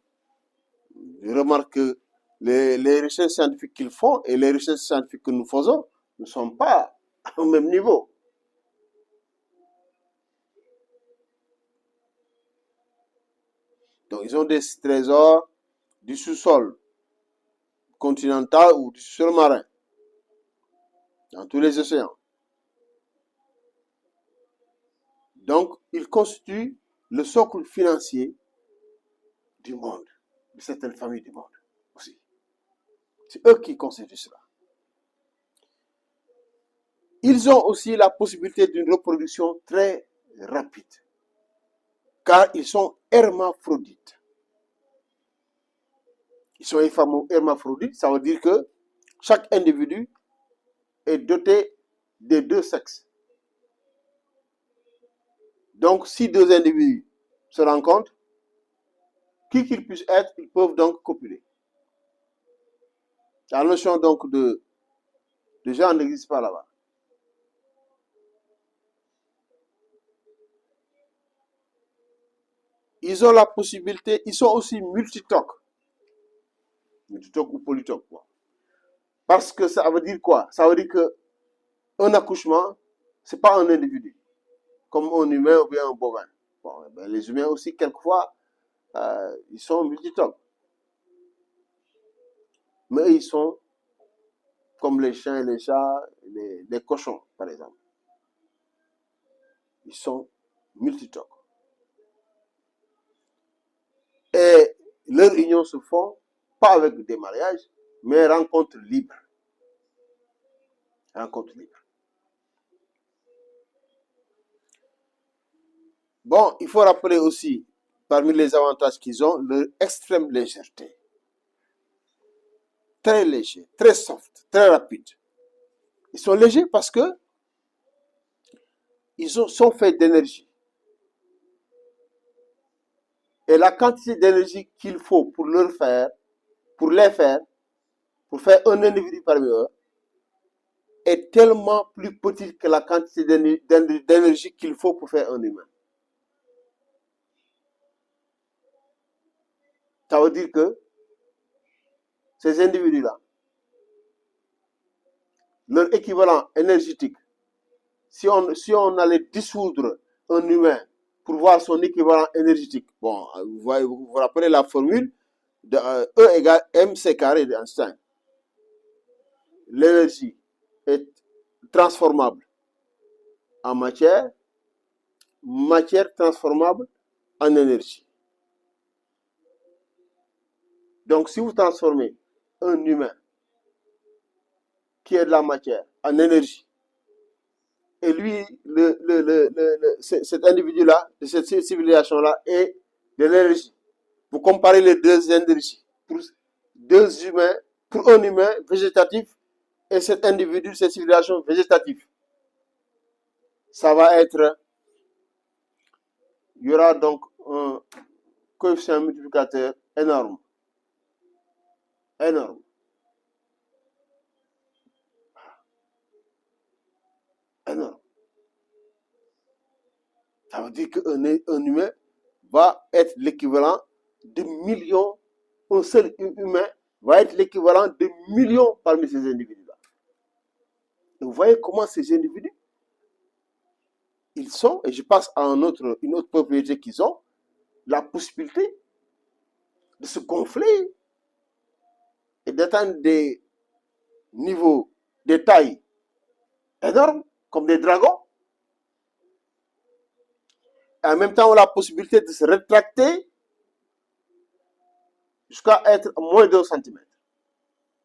[SPEAKER 1] Je remarque que les recherches scientifiques qu'ils font et les recherches scientifiques que nous faisons ne sont pas au même niveau. Donc, ils ont des trésors du sous-sol continental ou du sous-sol marin, dans tous les océans. Donc, ils constituent le socle financier du monde, de certaines familles du monde aussi. C'est eux qui constituent cela. Ils ont aussi la possibilité d'une reproduction très rapide, car ils sont hermaphrodites. Ils sont hermaphrodites, ça veut dire que chaque individu est doté des deux sexes. Donc, si deux individus se rencontrent, qui qu'ils puissent être, ils peuvent donc copuler. La notion donc de genre n'existe pas là-bas. Ils ont la possibilité, ils sont aussi multitoques ou polytoques, quoi. Parce que ça veut dire quoi? Ça veut dire que un accouchement, c'est pas un individu, comme un humain ou bien un bovin. Bon, ben les humains aussi, quelquefois, ils sont multitoques. Mais ils sont comme les chiens et les chats, les cochons, par exemple. ils sont multitoques. Et leurs unions se font pas avec des mariages, mais rencontres libres. Rencontres libres. Bon, il faut rappeler aussi, parmi les avantages qu'ils ont, leur extrême légèreté. Très léger, très soft, très rapide. Ils sont légers parce que ils sont faits d'énergie. Et la quantité d'énergie qu'il faut pour les faire, pour faire un individu parmi eux, est tellement plus petite que la quantité d'énergie qu'il faut pour faire un humain. Ça veut dire que ces individus-là, leur équivalent énergétique, si on allait dissoudre un humain pour voir son équivalent énergétique, bon, vous vous rappelez la formule de E égale mc carré d'Einstein. L'énergie est transformable en matière, matière transformable en énergie. Donc, si vous transformez un humain qui est de la matière en énergie, et lui, cet individu-là, de cette civilisation-là, est de l'énergie. Vous comparez les deux énergies. Pour un humain végétatif et cet individu, cette civilisation végétative, ça va être, il y aura donc un coefficient multiplicateur énorme. Énorme. Énorme. Ça veut dire qu'un humain va être l'équivalent de millions, un seul humain va être l'équivalent de millions parmi ces individus-là. Vous voyez comment ces individus, ils sont, et je passe à une autre propriété qu'ils ont, la possibilité de se gonfler et d'atteindre des niveaux, des tailles énormes, comme des dragons. Et en même temps, on a la possibilité de se rétracter jusqu'à être moins d'1 centimètre.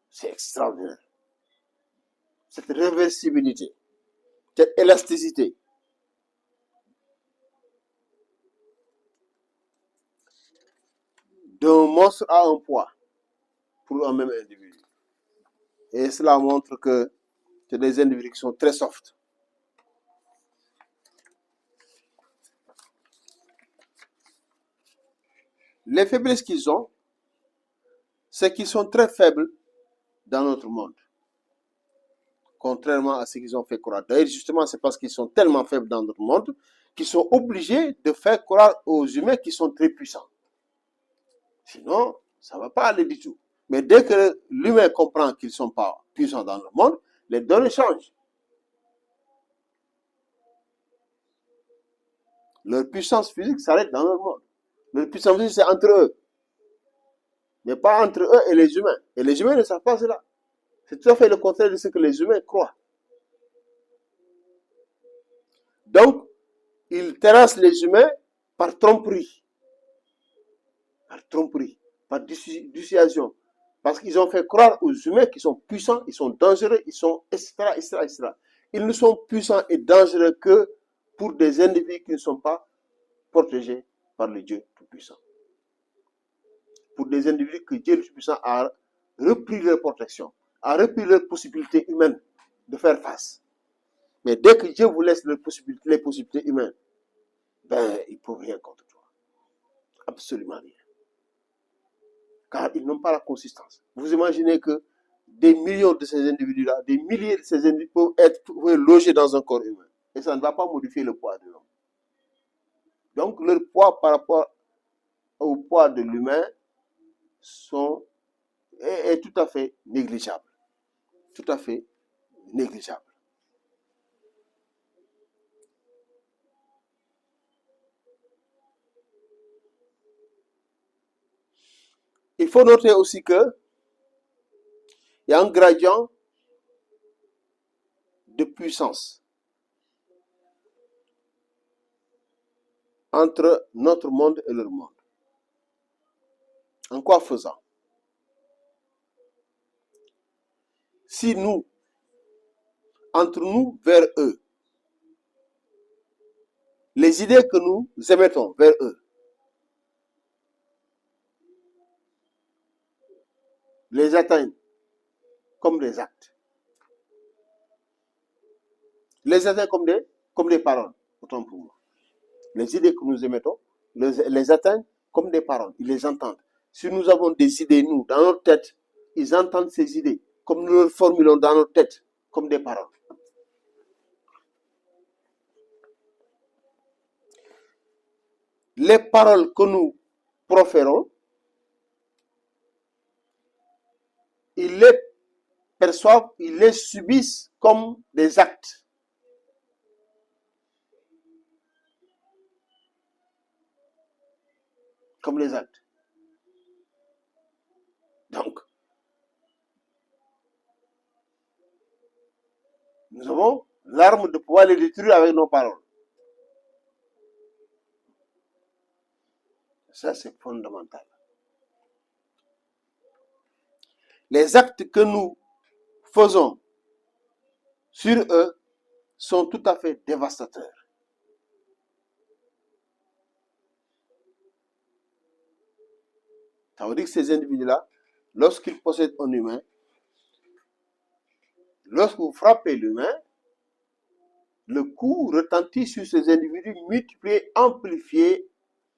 [SPEAKER 1] C'est extraordinaire. Cette réversibilité, cette élasticité. D'un monstre à un poids pour un même individu. Et cela montre que c'est des individus qui sont très soft. Les faiblesses qu'ils ont, c'est qu'ils sont très faibles dans notre monde. Contrairement à ce qu'ils ont fait croire. D'ailleurs, justement, c'est parce qu'ils sont tellement faibles dans notre monde qu'ils sont obligés de faire croire aux humains qu'ils sont très puissants. Sinon, ça ne va pas aller du tout. Mais dès que l'humain comprend qu'ils ne sont pas puissants dans le monde, les données changent. Leur puissance physique s'arrête dans leur monde. Leur puissance physique, c'est entre eux. Mais pas entre eux et les humains. Et les humains ne savent pas cela. C'est tout à fait le contraire de ce que les humains croient. Donc, ils terrassent les humains par tromperie. Par tromperie, par dissuasion. Parce qu'ils ont fait croire aux humains qu'ils sont puissants, ils sont dangereux, ils sont etc., etc., etc. Ils ne sont puissants et dangereux que pour des individus qui ne sont pas protégés par le Dieu Tout-Puissant. Pour des individus que Dieu Tout-Puissant a repris leur protection, a repris leur possibilité humaine de faire face. Mais dès que Dieu vous laisse les possibilités humaines, ben, ils ne peuvent rien contre toi. Absolument rien. Car ils n'ont pas la consistance. Vous imaginez que des millions de ces individus-là, des milliers de ces individus peuvent être logés dans un corps humain. Et ça ne va pas modifier le poids de l'homme. Donc, leur poids par rapport au poids de l'humain est tout à fait négligeable. Tout à fait négligeable. Il faut noter aussi que il y a un gradient de puissance. entre notre monde et leur monde. En quoi faisant? Si nous, entre nous vers eux, les idées que nous émettons vers eux, les atteignent comme des actes. Les atteignent comme des paroles, autant pour moi. Les idées que nous émettons, les atteignent comme des paroles. Ils les entendent. Si nous avons des idées, nous, dans notre tête, ils entendent ces idées, comme nous les formulons dans notre tête, comme des paroles. Les paroles que nous proférons, ils les perçoivent, ils les subissent comme des actes. Comme les actes. Donc, nous avons l'arme de pouvoir les détruire avec nos paroles. Ça, c'est fondamental. Les actes que nous faisons sur eux sont tout à fait dévastateurs. Ça veut dire que ces individus-là, lorsqu'ils possèdent un humain, lorsque vous frappez l'humain, le coup retentit sur ces individus multiplié, amplifié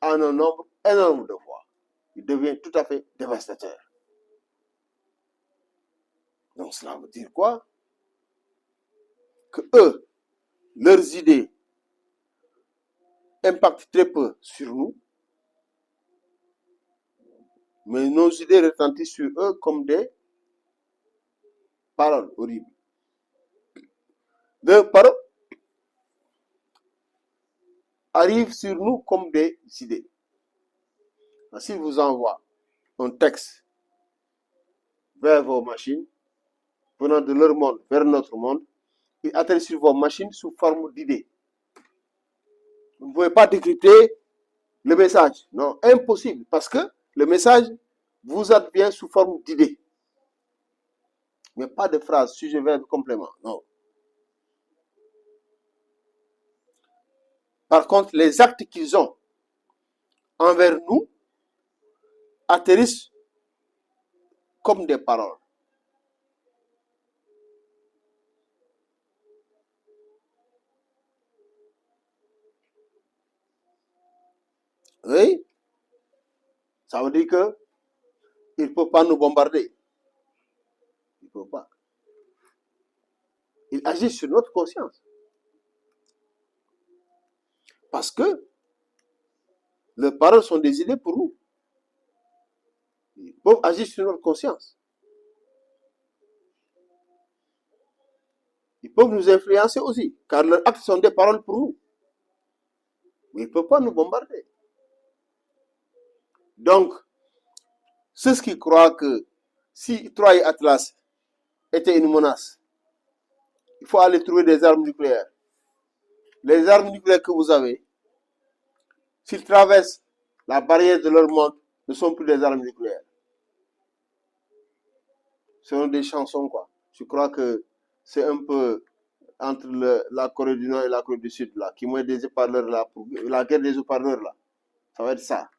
[SPEAKER 1] en un nombre énorme de fois. Il devient tout à fait dévastateur. Donc cela veut dire quoi? Que eux, leurs idées impactent très peu sur nous, mais nos idées retentissent sur eux comme des paroles horribles. Leurs paroles arrivent sur nous comme des idées. S'ils vous envoient un texte vers vos machines, venant de leur monde vers notre monde, il atterrit sur vos machines sous forme d'idées. Vous ne pouvez pas décrypter le message. Non, impossible, parce que le message vous advient sous forme d'idées. Mais pas de phrase, sujet, verbe, complément. Non. Par contre, les actes qu'ils ont envers nous atterrissent comme des paroles. Oui, ça veut dire que il ne peut pas nous bombarder. Il ne peut pas. Il agit sur notre conscience. Parce que les paroles sont des idées pour nous. Ils peuvent agir sur notre conscience. Ils peuvent nous influencer aussi, car leurs actes sont des paroles pour nous. Mais ils ne peuvent pas nous bombarder. Donc, ceux qui croient que si Troie et Atlas étaient une menace, il faut aller trouver des armes nucléaires. Les armes nucléaires que vous avez, s'ils traversent la barrière de leur monde, ne sont plus des armes nucléaires. Ce sont des chansons, quoi. Je crois que c'est un peu entre la Corée du Nord et la Corée du Sud, là, qui mettent des haut-parleurs là, pour la guerre des haut-parleurs, là. Ça va être ça.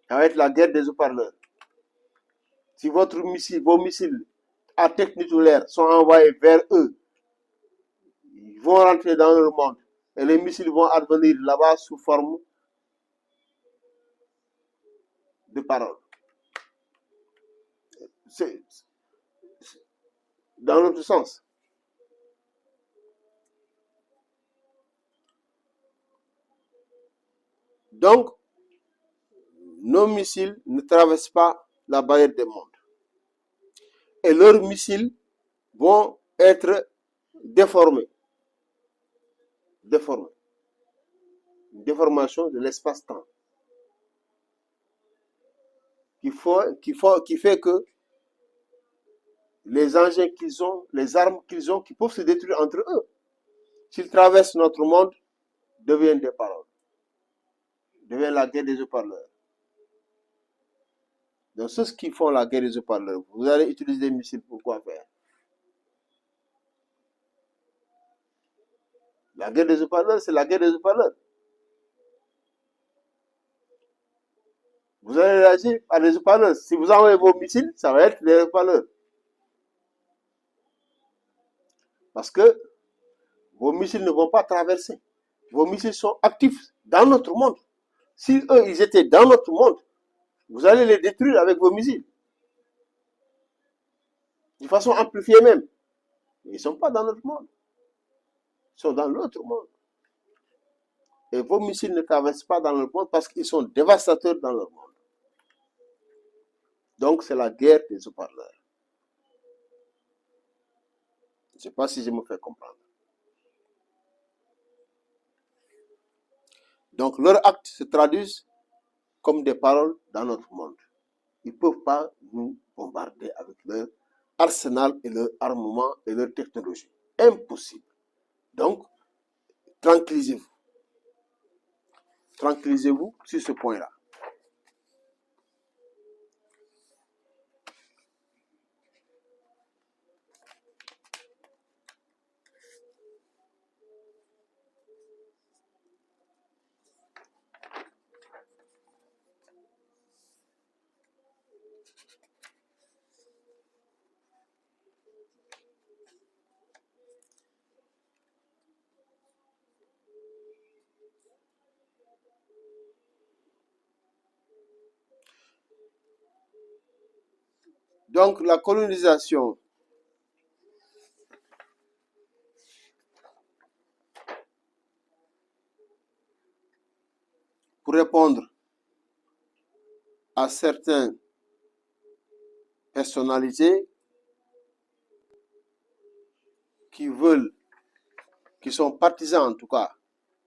[SPEAKER 1] Ça va être la guerre des haut-parleurs. Si vos missiles à tête nucléaire sont envoyés vers eux, ils vont rentrer dans leur monde. Et les missiles vont advenir là-bas sous forme de paroles. C'est dans l'autre sens. Donc, nos missiles ne traversent pas la barrière des mondes. Et leurs missiles vont être déformés. Déformés. Une déformation de l'espace-temps. Qui fait que les engins qu'ils ont, les armes qu'ils ont, qui peuvent se détruire entre eux. S'ils traversent notre monde, deviennent des paroles, devient la guerre des haut-parleurs. Donc ceux qui font la guerre des haut-parleurs, vous allez utiliser des missiles pour quoi faire? La guerre des haut-parleurs, c'est la guerre des haut-parleurs. Vous allez réagir à des haut-parleurs. Si vous envoyez vos missiles, ça va être des haut-parleurs. Parce que vos missiles ne vont pas traverser. Vos missiles sont actifs dans notre monde. Si eux, ils étaient dans notre monde, vous allez les détruire avec vos missiles. De façon amplifiée même. Ils ne sont pas dans notre monde. Ils sont dans l'autre monde. Et vos missiles ne traversent pas dans notre monde parce qu'ils sont dévastateurs dans leur monde. Donc, c'est la guerre des haut-parleurs. Je ne sais pas si je me fais comprendre. Donc, leurs actes se traduisent comme des paroles dans notre monde. Ils ne peuvent pas nous bombarder avec leur arsenal et leur armement et leur technologie. Impossible. Donc, tranquillisez-vous. Tranquillisez-vous sur ce point-là. Donc, la colonisation pour répondre à certaines personnalités qui sont partisans en tout cas